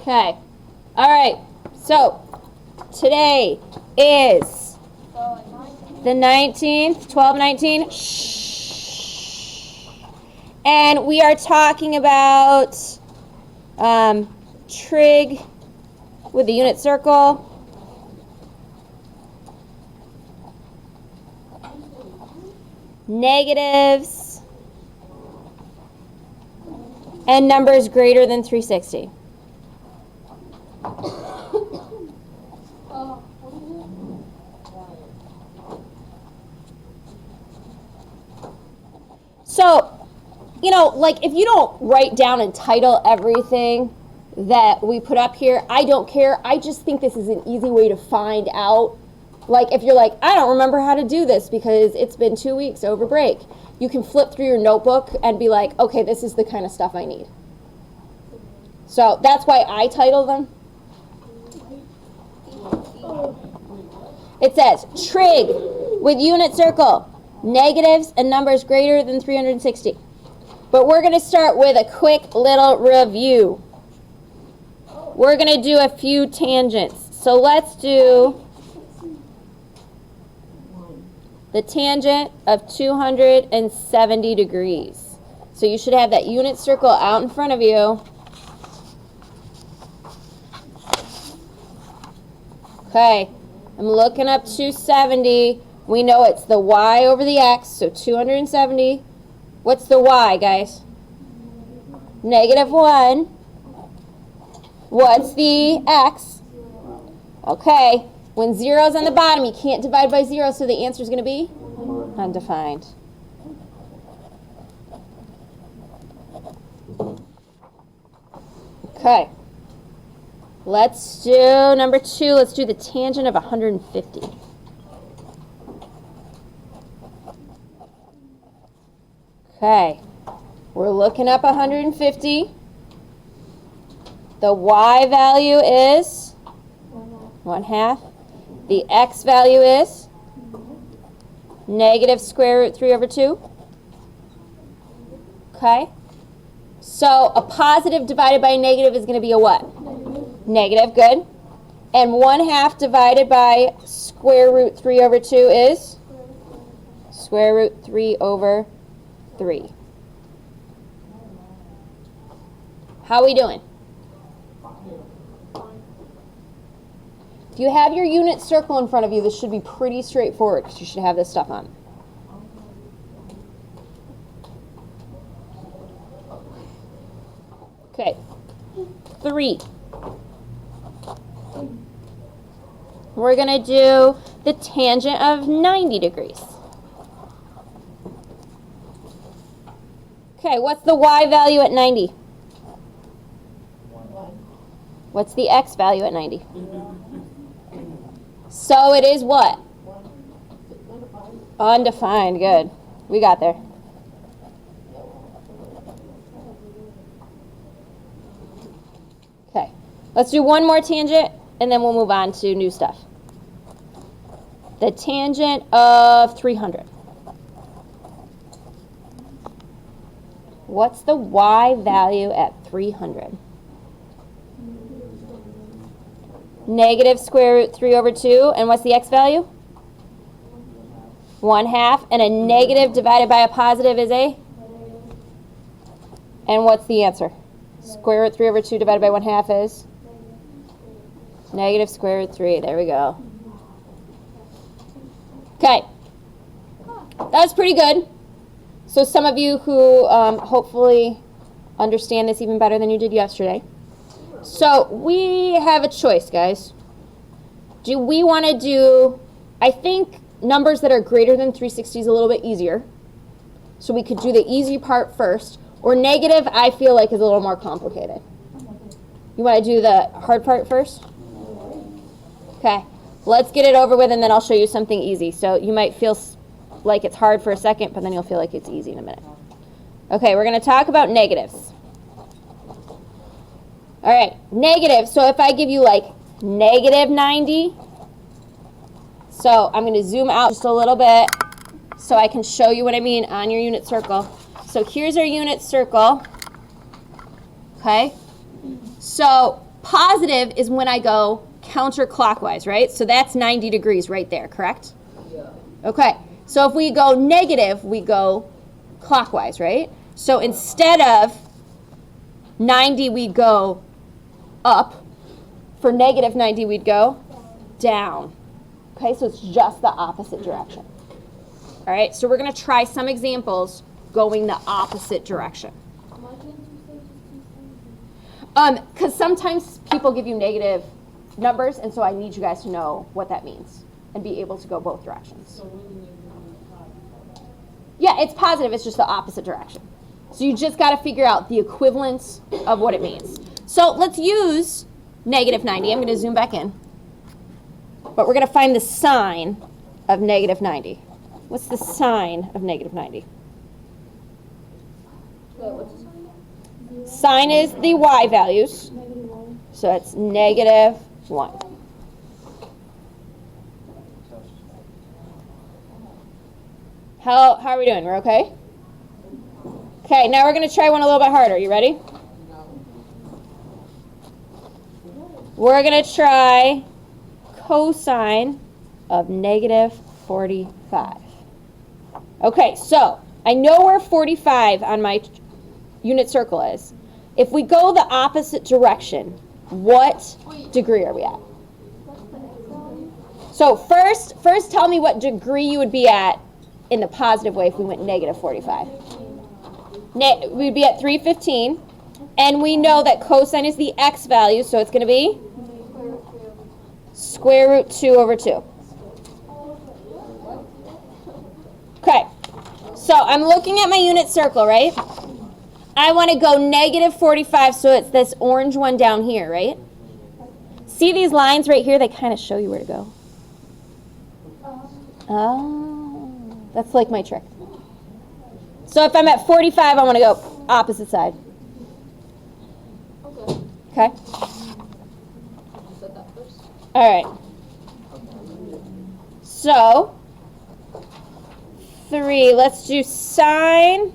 Okay. All right. So today is the 19th, 12/19. Shh. And we are talking about trig with the unit circle. Negatives and numbers greater than 360. So, like if you don't write down and title everything that we put up here, I don't care. I just think this is an easy way to find out. Like if you're like, I don't remember how to do this because it's been 2 weeks over break. You can flip through your notebook and be like, okay, this is the kind of stuff I need. So that's why I title them. It says trig with unit circle, negatives and numbers greater than 360. But we're going to start with a quick little review. We're going to do a few tangents. So let's do the tangent of 270 degrees. So you should have that unit circle out in front of you. Okay, I'm looking up 270. We know it's the y over the x, so 270. What's the y, guys? -1. What's the x? Okay, when 0's on the bottom, you can't divide by 0, so the answer is going to be undefined. Okay. Let's do number 2. Let's do the tangent of 150. Okay. We're looking up 150. The y value is 1/2. The x value is -√3/2. Okay. So a positive divided by a negative is going to be a what? Negative, good. And 1/2 divided by √3/2 is √3/3. How are we doing? If you have your unit circle in front of you, this should be pretty straightforward because you should have this stuff on. Okay. 3. We're going to do the tangent of 90 degrees. Okay, what's the y value at 90? What's the x value at 90? So it is what? Undefined, good. We got there. Okay, let's do one more tangent and then we'll move on to new stuff. The tangent of 300. What's the y value at 300? -√3/2. And what's the x value? 1/2. And a negative divided by a positive is a? And what's the answer? √3/2 divided by 1/2 is? -√3. There we go. Okay. That was pretty good. So some of you who hopefully understand this even better than you did yesterday. So we have a choice, guys. Do we want to do, I think numbers that are greater than 360 is a little bit easier. So we could do the easy part first. Or negative, I feel like is a little more complicated. You want to do the hard part first? Okay. Let's get it over with and then I'll show you something easy. So you might feel like it's hard for a second, but then you'll feel like it's easy in a minute. Okay, we're going to talk about negatives. All right, negative. So if I give you like -90, so I'm going to zoom out just a little bit so I can show you what I mean on your unit circle. So here's our unit circle. Okay, so Positive is when I go counterclockwise, right? So that's 90 degrees right there, correct? Yeah. Okay, so if we go negative, we go clockwise, right? So instead of 90, we go up. For negative 90, we'd go down. Okay, so it's just the opposite direction. All right, so we're going to try some examples going the opposite direction. Why can't you say just 2 cents? Because sometimes people give you negative numbers, and so I need you guys to know what that means and be able to go both directions. So when you do Yeah, it's positive, it's just the opposite direction. So you just got to figure out the equivalence of what it means. So let's use negative 90. I'm going to zoom back in. But we're going to find the sign of negative 90. What's the sign of negative 90? Wait, what's the sign? Sign is the y values. -1. So it's negative 1. How are we doing? We're okay? Okay, now we're going to try one a little bit harder. You ready? We're going to try cosine of negative 45. Okay, so I know where 45 on my unit circle is. If we go the opposite direction, what degree are we at? So first tell me what degree you would be at in the positive way if we went negative 45. We'd be at 315, and we know that cosine is the x value, so it's going to be square root 2 over 2. Okay, so I'm looking at my unit circle, right? I want to go negative 45, so it's this orange one down here, right? See these lines right here? They kind of show you where to go. Oh, that's like my trick. So if I'm at 45, I want to go opposite side. Okay. Okay? You said that first. All right. So, 3, let's do sine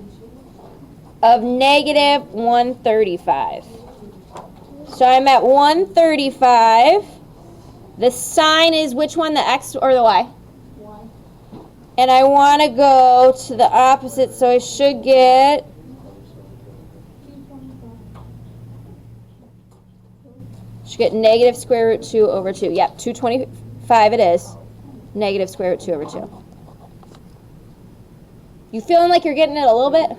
of negative 135. So I'm at 135. The sign is which one, the x or the y? 1. And I want to go to the opposite, so I should get 225. negative square root 2 over 2. Yep, 225 it is. Negative square root 2 over 2. You feeling like you're getting it a little bit?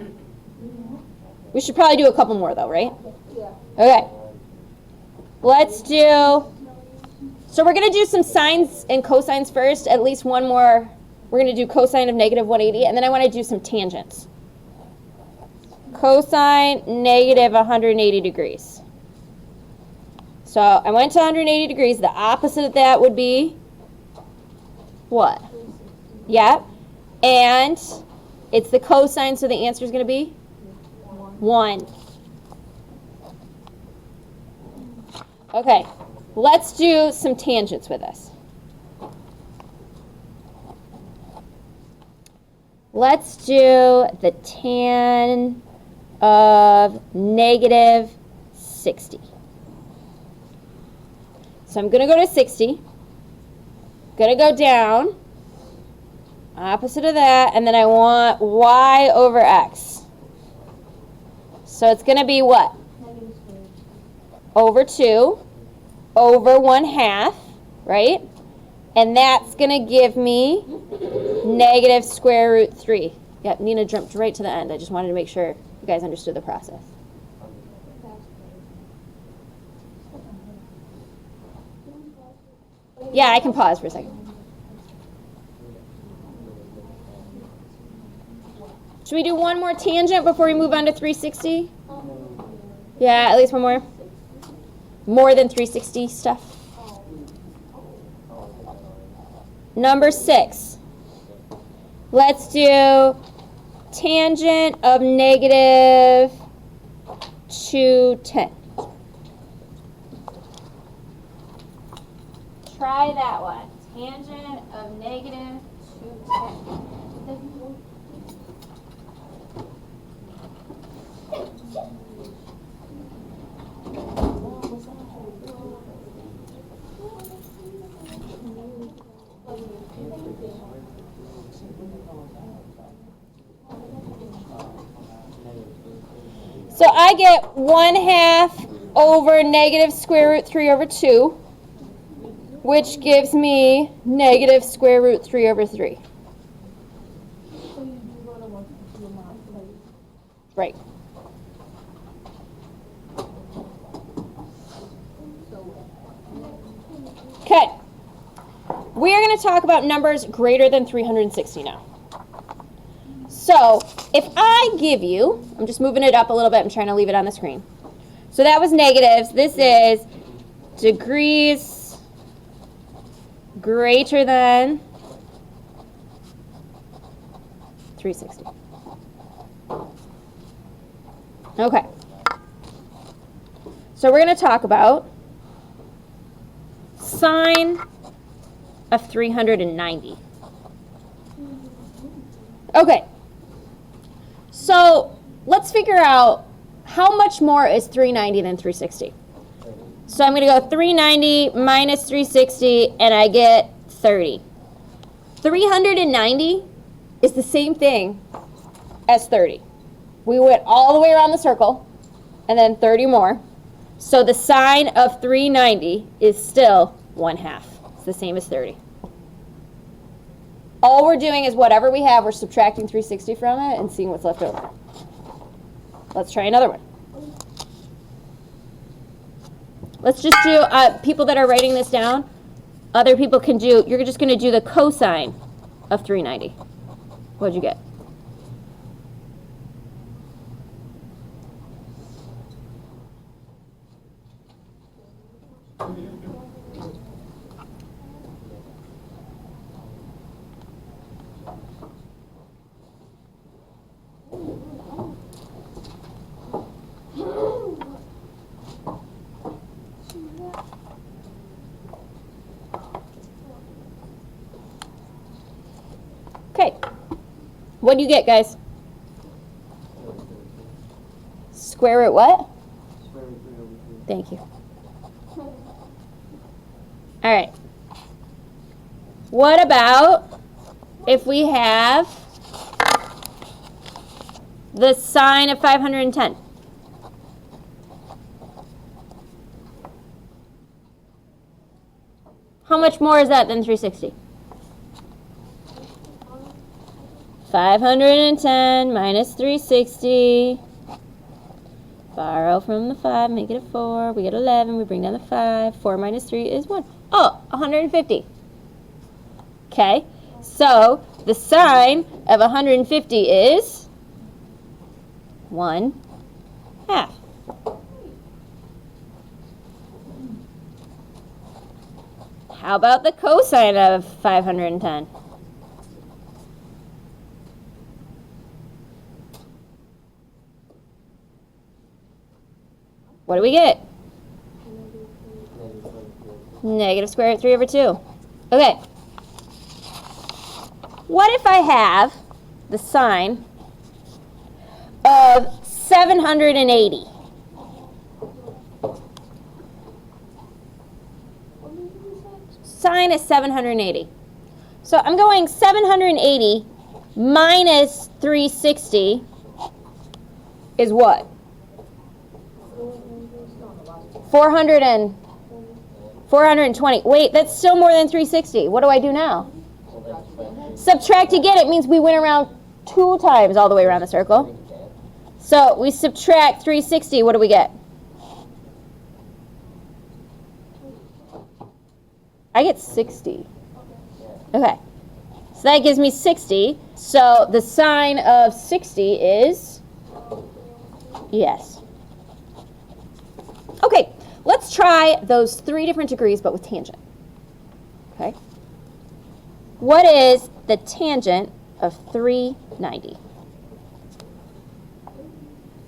We should probably do a couple more though, right? Yeah. Okay. Let's do, so we're going to do some sines and cosines first, at least one more. We're going to do cosine of negative 180, and then I want to do some tangents. Cosine negative 180 degrees. So I went to 180 degrees. The opposite of that would be what? Yep. And it's the cosine, so the answer is going to be 1. Okay, let's do some tangents with this. Let's do the tan of negative 60. So I'm going to go to 60. Going to go down. Opposite of that. And then I want y over x. So it's going to be what? Negative square. Over 2 over 1/2, right? And that's going to give me negative square root 3. Yep, Nina jumped right to the end. I just wanted to make sure you guys understood the process. Yeah, I can pause for a second. Should we do one more tangent before we move on to 360? Yeah, at least one more. More than 360 stuff. Number 6. Let's do tangent of negative 210. Try that one. Tangent of negative 210. I get 1/2 over negative square root 3 over 2, which gives me negative square root 3 over 3. So you do want to want to do a math, like, Right. Okay. We are going to talk about numbers greater than 360 now. So, if I give you, I'm just moving it up a little bit, I'm trying to leave it on the screen. So that was negatives. This is degrees greater than 360. Okay. So we're going to talk about sine of 390. Okay. So let's figure out how much more is 390 than 360. So I'm going to go 390 minus 360, and I get 30. 390 is the same thing as 30. We went all the way around the circle, and then 30 more. So the sine of 390 is still 1/2. It's the same as 30. All we're doing is whatever we have, we're subtracting 360 from it and seeing what's left over. Let's try another one. Let's just do, people that are writing this down, other people can do, you're just going to do the cosine of 390. What'd you get? Okay. What do you get, guys? Square root what? Thank you. All right. What about if we have the sine of 510? How much more is that than 360? 510 minus 360. Borrow from the 5, make it a 4. We get 11, we bring down the 5. 4 minus 3 is 1. Oh, 150. Okay, so the sine of 150 is 1/2. How about the cosine of 510? What do we get? Negative square root 3 over 2. Okay. What if I have the sine of 780? Sine is 780. So I'm going 780 minus 360 is what? 420. Wait, that's still more than 360. What do I do now? Subtract to get it means we went around 2 times all the way around the circle. So we subtract 360. What do we get? I get 60. Okay. So that gives me 60. So the sine of 60 is yes. Okay. Let's try those 3 different degrees, but with tangent. Okay? What is the tangent of 390?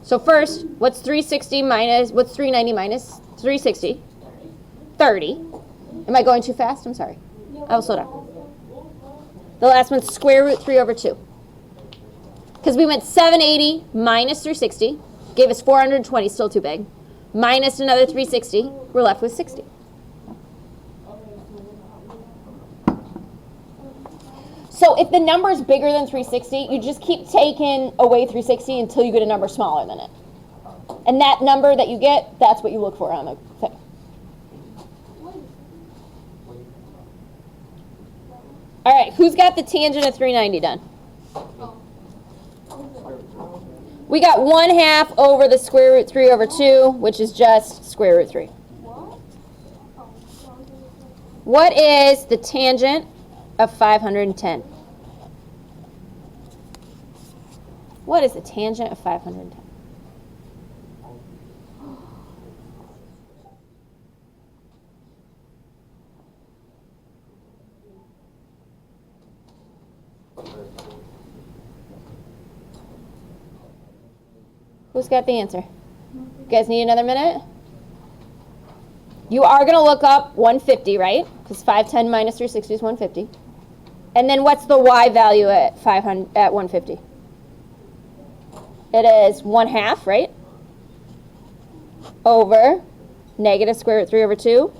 So first, what's 360 minus, what's 390 minus 360? 30. Am I going too fast? I'm sorry. I will slow down. The last one's square root 3 over 2. Because we went 780 minus 360, gave us 420, still too big. Minus another 360, we're left with 60. So if the number is bigger than 360, you just keep taking away 360 until you get a number smaller than it. And that number that you get, that's what you look for on the thing. All right, who's got the tangent of 390 done? We got 1/2 over the square root 3 over 2, which is just square root 3. What is the tangent of 510? What is the tangent of 510? Who's got the answer? You guys need another minute? You are going to look up 150, right? Because 510 minus 360 is 150. And then what's the y value at 150? It is 1/2, right? Over negative square root 3 over 2.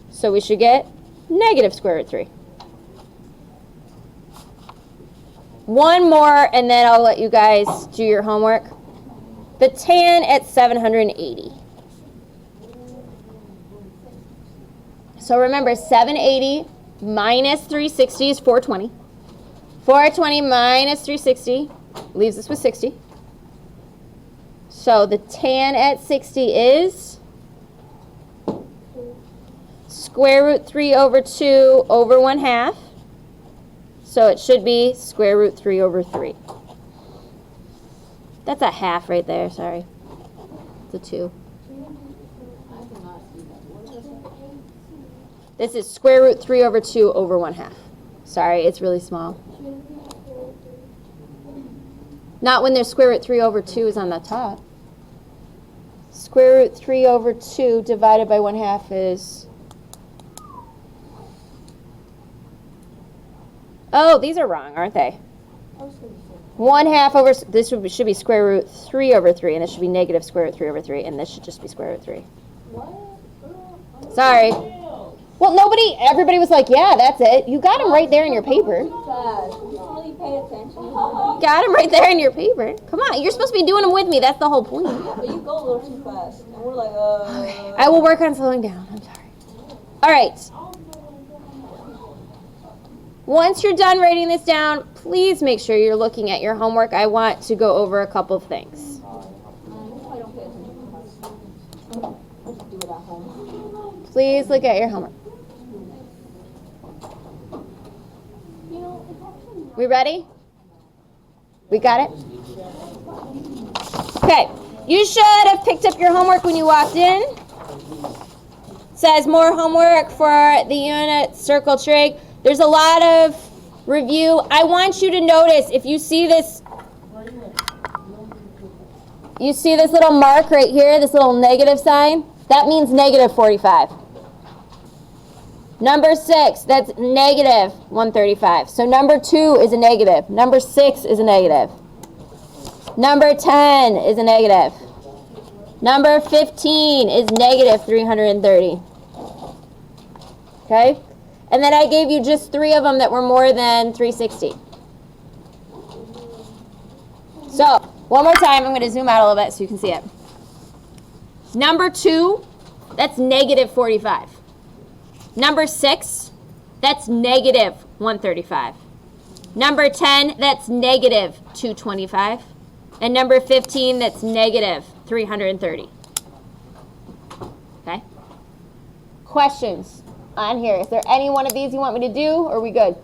So we should get negative square root 3. One more, and then I'll let you guys do your homework. The tan at 780. So remember, 780 minus 360 is 420. 420 minus 360 leaves us with 60. So the tan at 60 is square root 3 over 2 over 1/2. So it should be square root 3 over 3. That's a half right there, sorry. It's a 2. This is square root 3 over 2 over 1/2. Sorry, it's really small. Not when there's square root 3 over 2 is on the top. Square root 3 over 2 divided by 1/2 is... Oh, these are wrong, aren't they? 1/2 over... This should be square root 3 over 3, and this should be negative square root 3 over 3, and this should just be square root 3. Sorry. Well, everybody was like, yeah, that's it. You got them right there in your paper. Really pay attention. Got them right there in your paper. Come on, you're supposed to be doing them with me. That's the whole point. But you go a little too fast. And we're like, I will work on slowing down. I'm sorry. All right. Once you're done writing this down, please make sure you're looking at your homework. I want to go over a couple of things. I don't pay attention too much. I just do it at home. Please look at your homework. We ready? We got it? Okay. You should have picked up your homework when you walked in. It says more homework for the unit circle trig. There's a lot of review. I want you to notice if you see this little mark right here, this little negative sign, that means negative 45. Number 6, that's negative 135. So number 2 is a negative. Number 6 is a negative. Number 10 is a negative. Number 15 is negative 330. Okay? And then I gave you just 3 of them that were more than 360. So, one more time, I'm going to zoom out a little bit so you can see it. Number 2, that's negative 45. Number 6, that's negative 135. Number 10, that's negative 225. And number 15, that's negative 330. Okay? Questions on here? Is there any one of these you want me to do, or are we good?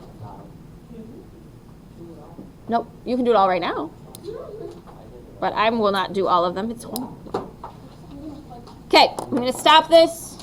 Nope, you can do it all right now. But I will not do all of them. It's cool. Okay, I'm going to stop this.